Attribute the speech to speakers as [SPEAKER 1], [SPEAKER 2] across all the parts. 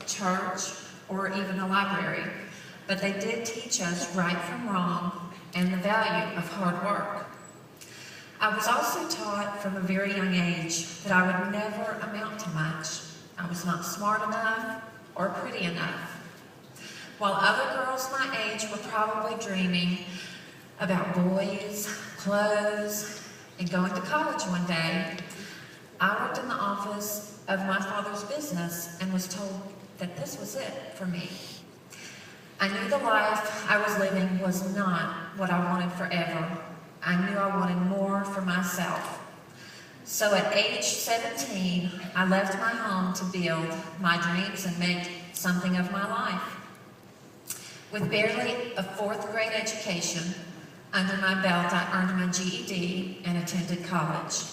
[SPEAKER 1] church, or even the library, but they did teach us right from wrong and the value of hard work. I was also taught from a very young age that I would never amount to much. I was not smart enough or pretty enough. While other girls my age were probably dreaming about boys, clothes, and going to college one day, I worked in the office of my father's business and was told that this was it for me. I knew the life I was living was not what I wanted forever. I knew I wanted more for myself. So at age 17, I left my home to build my dreams and make something of my life. With barely a 4th grade education under my belt, I earned my GED and attended college.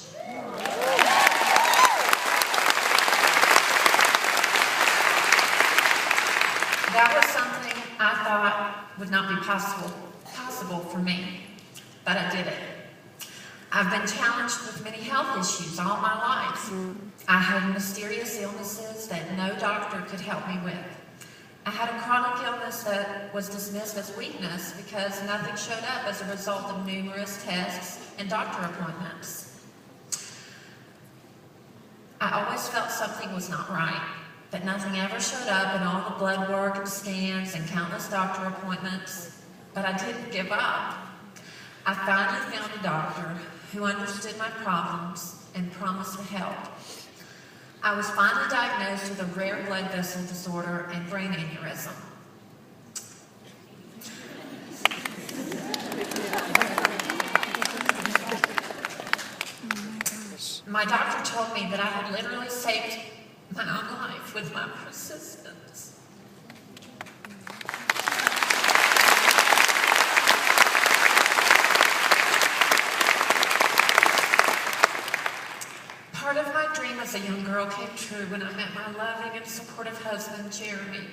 [SPEAKER 1] That was something I thought would not be possible for me, but I did it. I've been challenged with many health issues all my life. I had mysterious illnesses that no doctor could help me with. I had a chronic illness that was dismissed as weakness because nothing showed up as a result of numerous tests and doctor appointments. I always felt something was not right, but nothing ever showed up in all the blood work and scans and countless doctor appointments. But I didn't give up. I finally found a doctor who understood my problems and promised to help. I was finally diagnosed with a rare blood vessel disorder and brain aneurysm. My doctor told me that I had literally saved my own life with my persistence. Part of my dream as a young girl came true when I met my loving and supportive husband, Jeremy.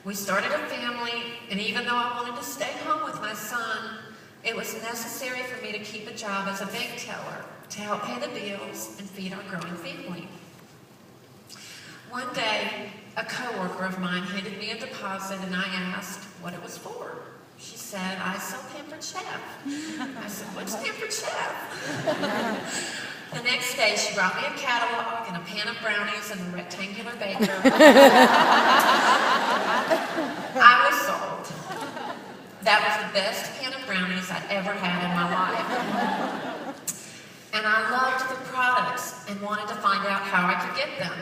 [SPEAKER 1] We started a family, and even though I wanted to stay home with my son, it was necessary for me to keep a job as a bank teller to help pay the bills and feed our growing family. One day, a coworker of mine handed me a deposit, and I asked what it was for. She said, "I sell Pampered Chef." I said, "What's Pampered Chef?" The next day, she brought me a catalog and a pan of brownies and a rectangular baker. I was sold. That was the best pan of brownies I'd ever had in my life. And I loved the products and wanted to find out how I could get them.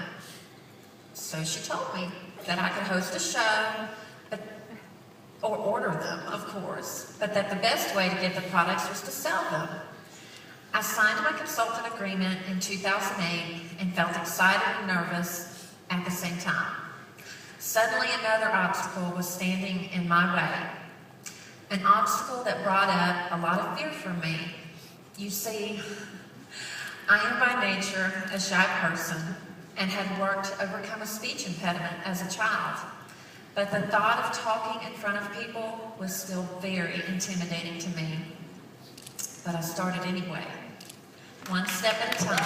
[SPEAKER 1] So she told me that I could host a show, or order them, of course, but that the best way to get the products was to sell them. I signed my consultant agreement in 2008 and felt excited and nervous at the same time. Suddenly another obstacle was standing in my way. An obstacle that brought up a lot of fear for me. You see, I am by nature a shy person and had worked to overcome a speech impediment as a child. But the thought of talking in front of people was still very intimidating to me. But I started anyway, one step at a time.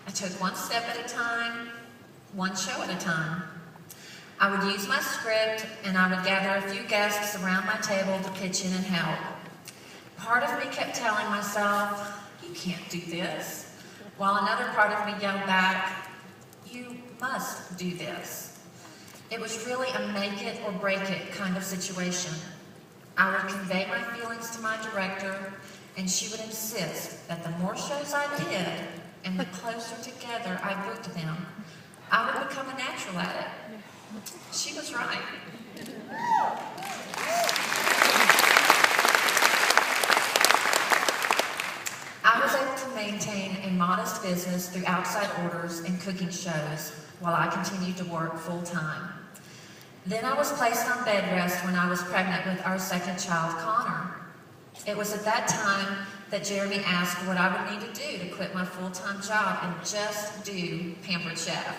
[SPEAKER 1] I took one step at a time, one show at a time. I would use my script, and I would gather a few guests around my table to pitch in and help. Part of me kept telling myself, "You can't do this," while another part of me yelled back, "You must do this." It was really a make it or break it kind of situation. I would convey my feelings to my director, and she would insist that the more shows I did, and the closer together I booked them, I would become a natural at it. She was right. I was able to maintain a modest business through outside orders and cooking shows while I continued to work full-time. Then I was placed on bed rest when I was pregnant with our second child, Connor. It was at that time that Jeremy asked what I would need to do to quit my full-time job and just do Pampered Chef.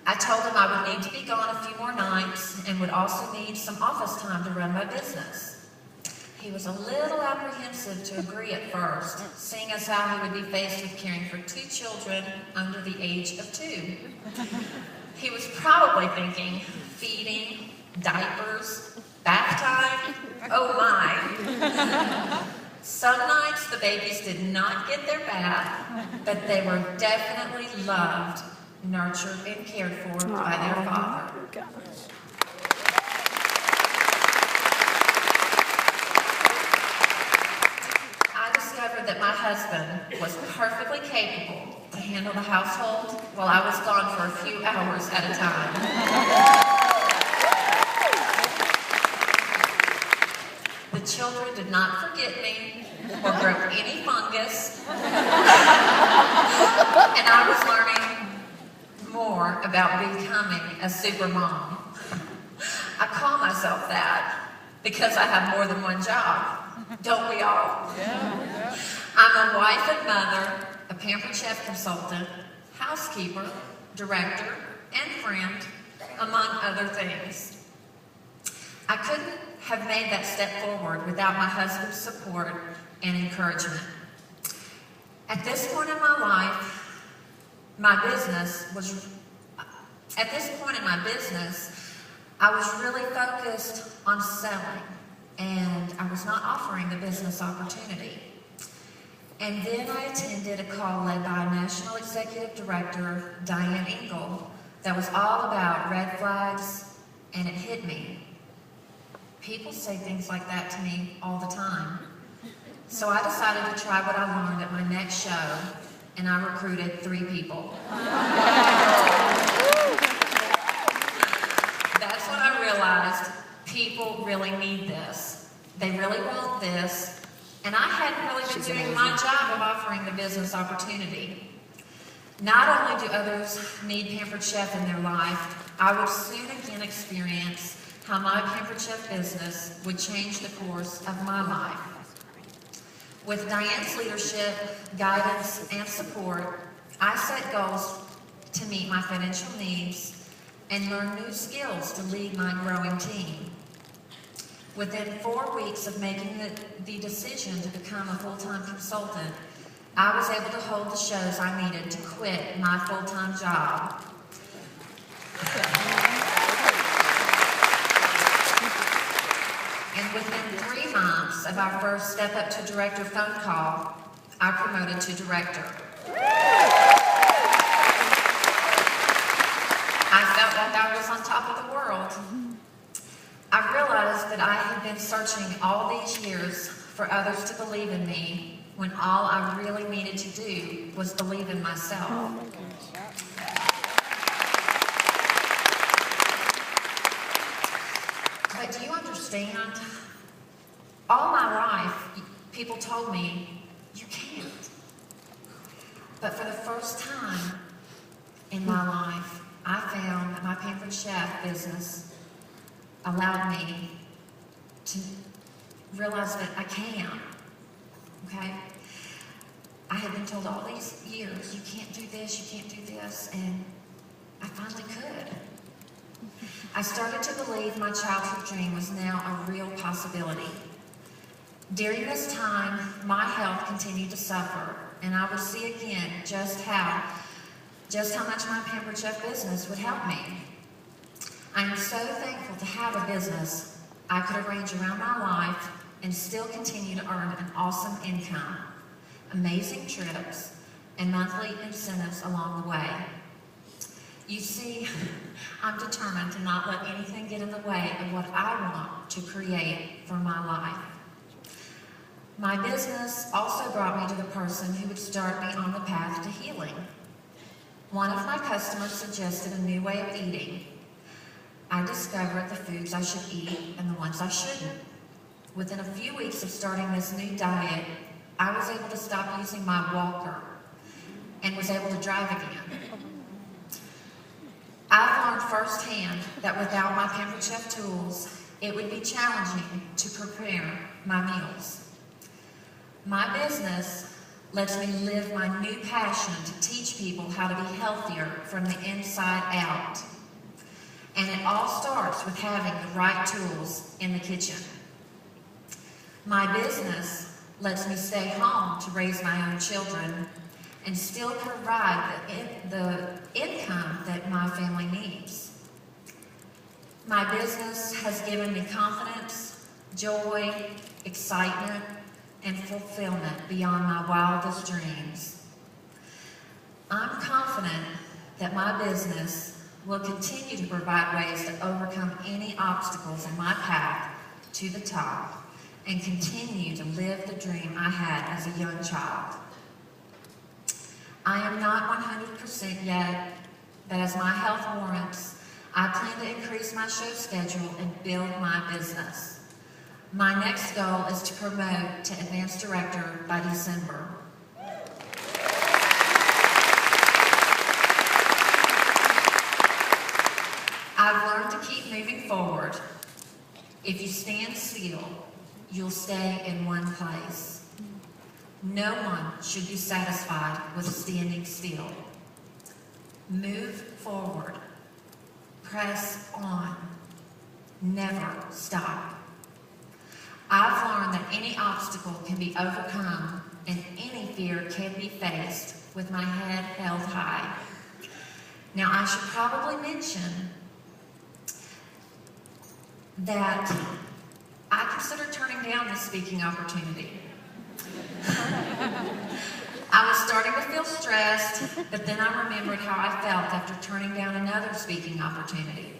[SPEAKER 1] I told him I would need to be gone a few more nights and would also need some office time to run my business. He was a little apprehensive to agree at first, seeing as how he would be faced with caring for 2 children under the age of 2. He was probably thinking, feeding, diapers, bath time, oh my. Some nights the babies did not get their bath, but they were definitely loved, nurtured, and cared for by their father. I discovered that my husband was perfectly capable to handle the household while I was gone for a few hours at a time. The children did not forget me or grow any fungus, and I was learning more about becoming a super mom. I call myself that because I have more than one job. Don't we all? Yeah. I'm a wife and mother, a Pampered Chef consultant, housekeeper, director, and friend, among other things. I couldn't have made that step forward without my husband's support and encouragement. At this point in my business, I was really focused on selling, and I was not offering the business opportunity. And then I attended a call led by National Executive Director Diane Engel that was all about red flags, and it hit me. People say things like that to me all the time. So I decided to try what I learned at my next show, and I recruited 3 people. That's when I realized people really need this. They really want this, and I hadn't really been doing my job of offering the business opportunity. Not only do others need Pampered Chef in their life, I would soon again experience how my Pampered Chef business would change the course of my life. With Diane's leadership, guidance, and support, I set goals to meet my financial needs and learn new skills to lead my growing team. Within 4 weeks of making the decision to become a full-time consultant, I was able to hold the shows I needed to quit my full-time job. And within 3 months of our first Step Up to Director phone call, I promoted to Director. I felt like I was on top of the world. I realized that I had been searching all these years for others to believe in me when all I really needed to do was believe in myself. Oh my gosh. But do you understand? All my life, people told me, you can't. But for the first time in my life, I found that my Pampered Chef business allowed me to realize that I can, okay? I had been told all these years, you can't do this, you can't do this, and I finally could. I started to believe my childhood dream was now a real possibility. During this time, my health continued to suffer, and I would see again just how much my Pampered Chef business would help me. I am so thankful to have a business I could arrange around my life and still continue to earn an awesome income, amazing trips, and monthly incentives along the way. You see, I'm determined to not let anything get in the way of what I want to create for my life. My business also brought me to the person who would start me on the path to healing. One of my customers suggested a new way of eating. I discovered the foods I should eat and the ones I shouldn't. Within a few weeks of starting this new diet, I was able to stop using my walker and was able to drive again. I've learned firsthand that without my Pampered Chef tools, it would be challenging to prepare my meals. My business lets me live my new passion to teach people how to be healthier from the inside out. And it all starts with having the right tools in the kitchen. My business lets me stay home to raise my own children and still provide the income that my family needs. My business has given me confidence, joy, excitement, and fulfillment beyond my wildest dreams. I'm confident that my business will continue to provide ways to overcome any obstacles in my path to the top and continue to live the dream I had as a young child. I am not 100% yet, but as my health warrants, I plan to increase my show schedule and build my business. My next goal is to promote to advanced director by December. I've learned to keep moving forward. If you stand still, you'll stay in one place. No one should be satisfied with standing still. Move forward. Press on. Never stop. I've learned that any obstacle can be overcome and any fear can be faced with my head held high. Now, I should probably mention that I considered turning down this speaking opportunity. I was starting to feel stressed, but then I remembered how I felt after turning down another speaking opportunity.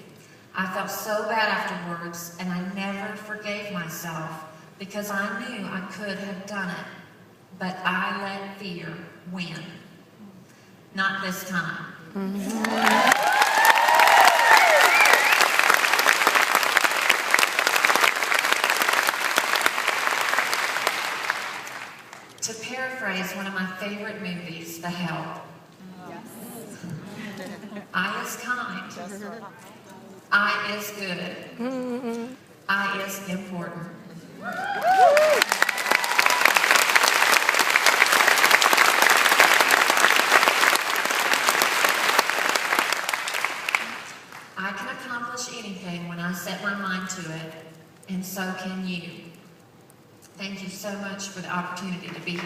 [SPEAKER 1] I felt so bad afterwards, and I never forgave myself because I knew I could have done it, but I let fear win. Not this time. To paraphrase one of my favorite movies, The Help, I is kind, I is good, I is important. I can accomplish anything when I set my mind to it, and so can you. Thank you so much for the opportunity to be here.